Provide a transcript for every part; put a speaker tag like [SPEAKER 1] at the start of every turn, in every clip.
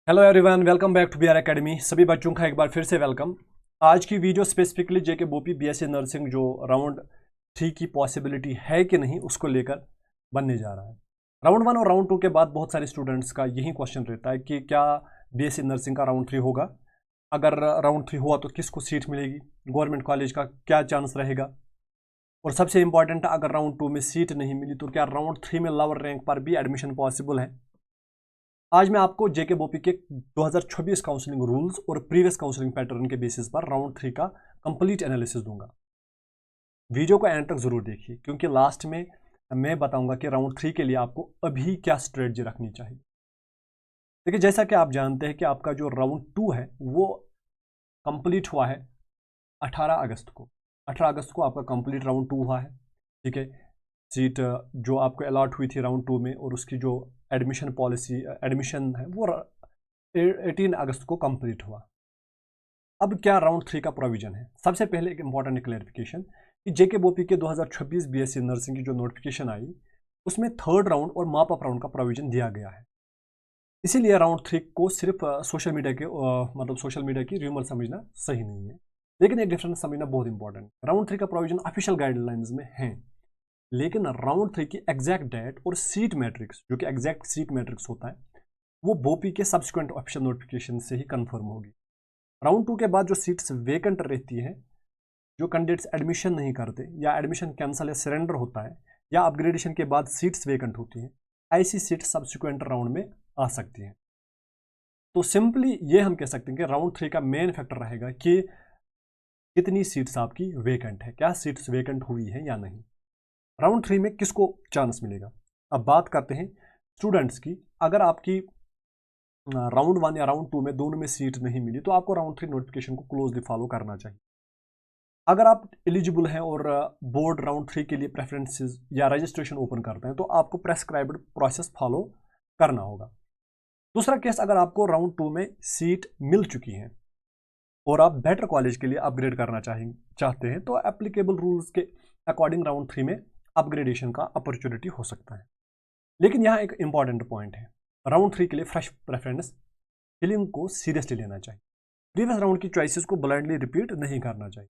[SPEAKER 1] Hello everyone, welcome back to BR academy. सभी बच्चों का एक बार फिर से वेलकम। आज की वीडियो स्पेसिफिकली जेके बोपी बीएससी नर्सिंग जो राउंड 3 की पॉसिबिलिटी है कि नहीं उसको लेकर बनने जा रहा है। राउंड 1 और राउंड 2 के बाद बहुत सारे स्टूडेंट्स का यही क्वेश्चन रहता है कि क्या बीएससी नर्सिंग का राउंड 3 होगा। अगर राउंड 3 हुआ तो किसको सीट मिलेगी, गवर्नमेंट कॉलेज का क्या चांस रहेगा, और सबसे इंपॉर्टेंट अगर राउंड 2 में सीट नहीं मिली तो क्या राउंड 3 में लोअर रैंक पर भी एडमिशन पॉसिबल है। आज मैं आपको जेके बोपी के 2026 काउंसलिंग रूल्स और प्रीवियस काउंसलिंग पैटर्न के बेसिस पर राउंड 3 का कंप्लीट एनालिसिस दूंगा। वीडियो को एंड तक जरूर देखिए क्योंकि लास्ट में मैं बताऊंगा कि राउंड 3 के लिए आपको अभी क्या स्ट्रेटजी रखनी चाहिए। देखिए, जैसा कि आप जानते हैं कि आपका जो राउंड 2 है वो कंप्लीट हुआ है 18 अगस्त को। 18 अगस्त को आपका कंप्लीट राउंड 2 हुआ है। ठीक है, सीट जो आपको अलॉट हुई थी राउंड 2 में और उसकी जो एडमिशन पॉलिसी एडमिशन है वो 18 अगस्त को कंप्लीट हुआ। अब क्या राउंड 3 का प्रोविजन है। सबसे पहले एक इंपॉर्टेंट क्लैरिफिकेशन कि जेके बोपी के 2026 बीएससी नर्सिंग की जो नोटिफिकेशन आई उसमें थर्ड राउंड और माप अप राउंड का प्रोविजन दिया गया है। इसीलिए राउंड 3 को सिर्फ सोशल मीडिया के मतलब सोशल मीडिया की र्यूमर समझना सही नहीं है, लेकिन एक डिफरेंस समझना बहुत इंपॉर्टेंट है। राउंड 3 का प्रोविजन ऑफिशियल गाइडलाइंस में है, लेकिन राउंड 3 की एग्जैक्ट डेट और सीट मैट्रिक्स, जो कि एग्जैक्ट सीट मैट्रिक्स होता है, वो बोपी के सब्सिक्वेंट ऑफिशियल नोटिफिकेशन से ही कंफर्म होगी। राउंड 2 के बाद जो सीट्स वेकेंट रहती है, जो कैंडिडेट्स एडमिशन नहीं करते या एडमिशन कैंसिल या सरेंडर होता है या अपग्रेडेशन के बाद सीट्स वेकेंट होती हैं, ऐसी सीट्स सब्सिक्वेंट राउंड में आ सकती हैं। तो सिंपली ये हम कह सकते हैं कि राउंड 3 का मेन फैक्टर रहेगा कि कितनी सीट्स आपकी वेकेंट है, क्या सीट्स वेकेंट हुई है या नहीं। राउंड 3 में किसको चांस मिलेगा। अब बात करते हैं स्टूडेंट्स की। अगर आपकी राउंड 1 या राउंड 2 में दोनों में सीट नहीं मिली तो आपको राउंड 3 नोटिफिकेशन को क्लोजली फॉलो करना चाहिए। अगर आप एलिजिबल हैं और बोर्ड राउंड 3 के लिए प्रेफरेंसेस या रजिस्ट्रेशन ओपन करते हैं तो आपको प्रेस्क्राइब्ड प्रोसेस फॉलो करना होगा। दूसरा केस, अगर आपको राउंड 2 में सीट मिल चुकी है और आप बेटर कॉलेज के लिए अपग्रेड करना चाहते हैं तो एप्लीकेबल रूल्स के अकॉर्डिंग राउंड 3 में अपग्रेडेशन का अपॉर्चुनिटी हो सकता है। लेकिन यहाँ एक इंपॉर्टेंट पॉइंट है, राउंड 3 के लिए फ्रेश प्रेफरेंस फिलिंग को सीरियसली लेना चाहिए। प्रीवियस राउंड की चॉइसेस को ब्लाइंडली रिपीट नहीं करना चाहिए।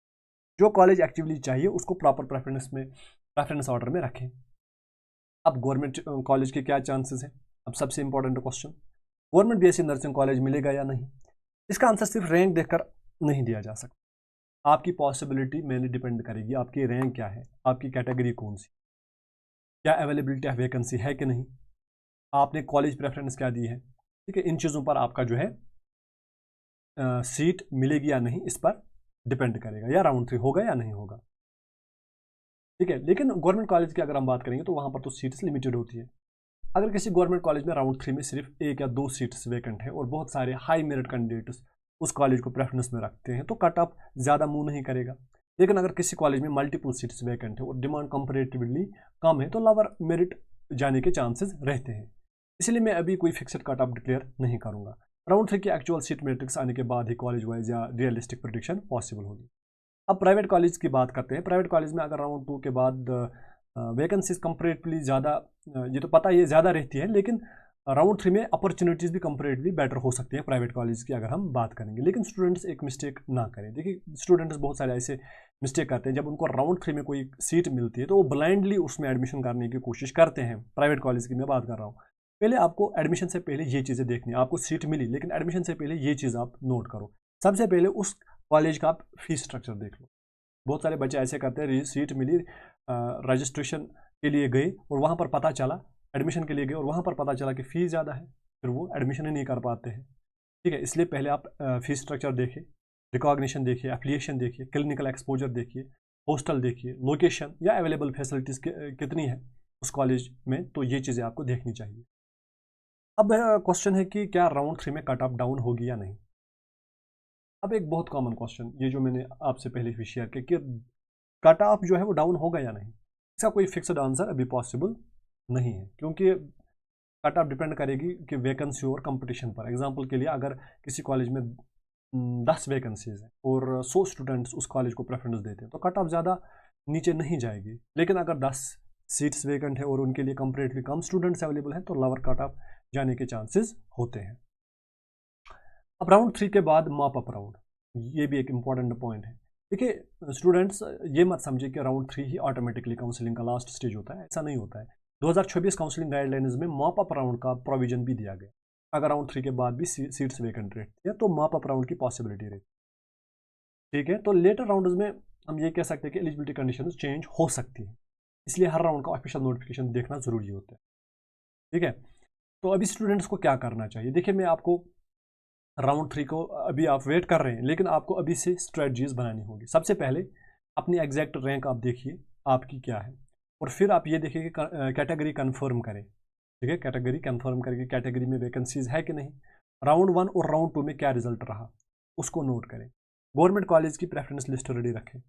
[SPEAKER 1] जो कॉलेज एक्टिवली चाहिए उसको प्रॉपर प्रेफरेंस ऑर्डर में रखें। अब गवर्नमेंट कॉलेज के क्या चांसेस हैं। अब सबसे important question, government BSc nursing college मिलेगा या नहीं। इसका आंसर सिर्फ रैंक देखकर नहीं दिया जा सकता। आपकी पॉसिबिलिटी मेनली डिपेंड करेगी आपकी रैंक क्या है, आपकी कैटेगरी कौन सी, क्या अवेलेबिलिटी ऑफ वैकेंसी है कि नहीं, आपने कॉलेज प्रेफरेंस क्या दी है। ठीक है, इन चीज़ों पर आपका जो है सीट मिलेगी या नहीं इस पर डिपेंड करेगा, या राउंड 3 होगा या नहीं होगा। ठीक है, लेकिन गवर्नमेंट कॉलेज की अगर हम बात करेंगे तो वहाँ पर तो सीट्स लिमिटेड होती है। अगर किसी गवर्नमेंट कॉलेज में राउंड 3 में सिर्फ 1 या 2 सीट्स वैकेंट है और बहुत सारे हाई मेरिट कैंडिडेट्स उस कॉलेज को प्रेफरेंस में रखते हैं तो कट ऑफ ज़्यादा मूव नहीं करेगा। लेकिन अगर किसी कॉलेज में मल्टीपल सीट्स वैकेंट है और डिमांड कंपेरेटिवली कम है तो लोअर मेरिट जाने के चांसेस रहते हैं। इसलिए मैं अभी कोई फिक्सड कट ऑफ डिक्लेयर नहीं करूँगा। राउंड 3 की एक्चुअल सीट मैट्रिक्स आने के बाद ही कॉलेज वाइज या रियलिस्टिक प्रेडिक्शन पॉसिबल होगी। अब प्राइवेट कॉलेज की बात करते हैं। प्राइवेट कॉलेज में अगर राउंड 2 के बाद वैकेंसीज कंपेरेटिवली ज़्यादा, ये तो पता ये ज़्यादा रहती है, लेकिन राउंड 3 में अपॉर्चुनिटीज़ भी कंपेरेटिवली बेटर हो सकती है प्राइवेट कॉलेज की अगर हम बात करेंगे। लेकिन स्टूडेंट्स एक मिस्टेक ना करें। देखिए, स्टूडेंट्स बहुत सारे ऐसे मिस्टेक करते हैं, जब उनको राउंड 3 में कोई सीट मिलती है तो वो ब्लाइंडली उसमें एडमिशन करने की कोशिश करते हैं। प्राइवेट कॉलेज की मैं बात कर रहा हूँ। पहले आपको एडमिशन से पहले ये चीज़ें देखनी है। आपको सीट मिली लेकिन एडमिशन से पहले ये चीज़ आप नोट करो। सबसे पहले उस कॉलेज का आप फीस स्ट्रक्चर देख लो। बहुत सारे बच्चे ऐसे करते हैं, सीट मिली, रजिस्ट्रेशन के लिए गए और वहाँ पर पता चला, एडमिशन के लिए गए और वहाँ पर पता चला कि फ़ीस ज़्यादा है, फिर वो एडमिशन ही नहीं कर पाते हैं। ठीक है, इसलिए पहले आप फीस स्ट्रक्चर देखिए, रिकॉग्निशन देखिए, एप्लीकेशन देखिए, क्लिनिकल एक्सपोजर देखिए, हॉस्टल देखिए, लोकेशन या अवेलेबल फैसिलिटीज़ कितनी है उस कॉलेज में, तो ये चीज़ें आपको देखनी चाहिए। अब क्वेश्चन है कि क्या राउंड 3 में कट ऑफ डाउन होगी या नहीं। अब एक बहुत कॉमन क्वेश्चन, ये जो मैंने आपसे पहले भी शेयर किया कि कट ऑफ जो है वो डाउन होगा या नहीं। इसका कोई फिक्स्ड आंसर अभी पॉसिबल नहीं है, क्योंकि कट ऑफ डिपेंड करेगी कि वैकेंसी और कंपटीशन पर। एग्जांपल के लिए अगर किसी कॉलेज में 10 वैकेंसीज हैं और 100 स्टूडेंट्स उस कॉलेज को प्रेफरेंस देते हैं तो कट ऑफ ज़्यादा नीचे नहीं जाएगी। लेकिन अगर 10 सीट्स वैकेंट है और उनके लिए कंपेरेटिवली कम स्टूडेंट्स अवेलेबल हैं तो लोअर कट ऑफ जाने के चांसेस होते हैं। अब राउंड 3 के बाद मॉप अप राउंड, ये भी एक इम्पॉर्टेंट पॉइंट है। देखिए स्टूडेंट्स, ये मत समझिए कि राउंड 3 ही ऑटोमेटिकली काउंसलिंग का लास्ट स्टेज होता है, ऐसा नहीं होता है। 2026 काउंसलिंग गाइडलाइंस में मॉप अप राउंड का प्रोविजन भी दिया गया। अगर राउंड 3 के बाद भी सीट्स वैकेंट रहती है तो मॉप अप राउंड की पॉसिबिलिटी रहती है। ठीक है, तो लेटर राउंड्स में हम ये कह सकते हैं कि एलिजिबिलिटी कंडीशन चेंज हो सकती है, इसलिए हर राउंड का ऑफिशियल नोटिफिकेशन देखना जरूरी होता है। ठीक है, तो अभी स्टूडेंट्स को क्या करना चाहिए? देखिए मैं आपको राउंड 3 को अभी आप वेट कर रहे हैं, लेकिन आपको अभी से स्ट्रेटजीज बनानी होगी। सबसे पहले अपनी एग्जैक्ट रैंक आप देखिए आपकी क्या है, और फिर आप ये देखिए कि कैटेगरी कन्फर्म करें। ठीक है, कैटेगरी कन्फर्म करके कैटेगरी में वैकेंसीज है कि नहीं, राउंड 1 और राउंड 2 में क्या रिजल्ट रहा उसको नोट करें। गवर्नमेंट कॉलेज की प्रेफरेंस लिस्ट रेडी रखें,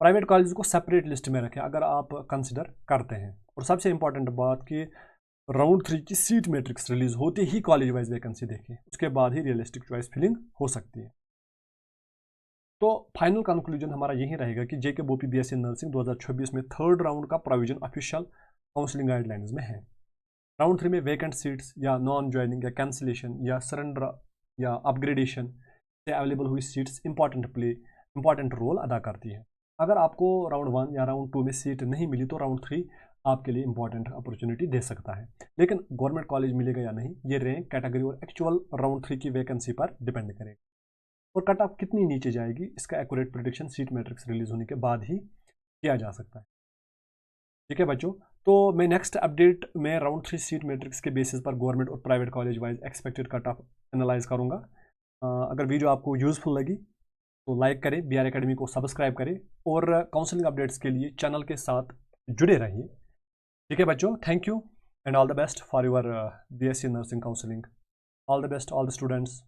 [SPEAKER 1] प्राइवेट कॉलेज को सेपरेट लिस्ट में रखें अगर आप कंसिडर करते हैं। और सबसे इंपॉर्टेंट बात कि राउंड 3 की सीट मैट्रिक्स रिलीज होते ही कॉलेज वाइज वैकेंसी देखें, उसके बाद ही रियलिस्टिक चॉइस फिलिंग हो सकती है। तो फाइनल कंक्लूजन हमारा यही रहेगा कि जेके बोपी बीएससी नर्सिंग 2026 में थर्ड राउंड का प्रोविजन ऑफिशियल काउंसलिंग गाइडलाइंस में है। राउंड 3 में वैकेंट सीट्स या नॉन ज्वाइनिंग या कैंसिलेशन या सरेंडर या अपग्रेडेशन से अवेलेबल हुई सीट्स इंपॉर्टेंट रोल अदा करती है। अगर आपको राउंड 1 या राउंड 2 में सीट नहीं मिली तो राउंड 3 आपके लिए इंपॉर्टेंट अपॉर्चुनिटी दे सकता है, लेकिन गवर्नमेंट कॉलेज मिलेगा या नहीं ये रैंक, कैटेगरी और एक्चुअल राउंड 3 की वैकेंसी पर डिपेंड करेगा। और कट ऑफ कितनी नीचे जाएगी इसका accurate prediction seat matrix release होने के बाद ही किया जा सकता है। ठीक है बच्चों, तो मैं नेक्स्ट अपडेट में राउंड 3 सीट मैट्रिक्स के बेसिस पर गवर्नमेंट और private college wise expected cut off analyse करूँगा। अगर वीडियो आपको यूजफुल लगी तो लाइक करें, BR एकेडमी को सब्सक्राइब करें और काउंसलिंग अपडेट्स के लिए चैनल के साथ जुड़े रहिए। ठीक है बच्चों, thank you and all the best for your BSc nursing counselling. All the best all the students.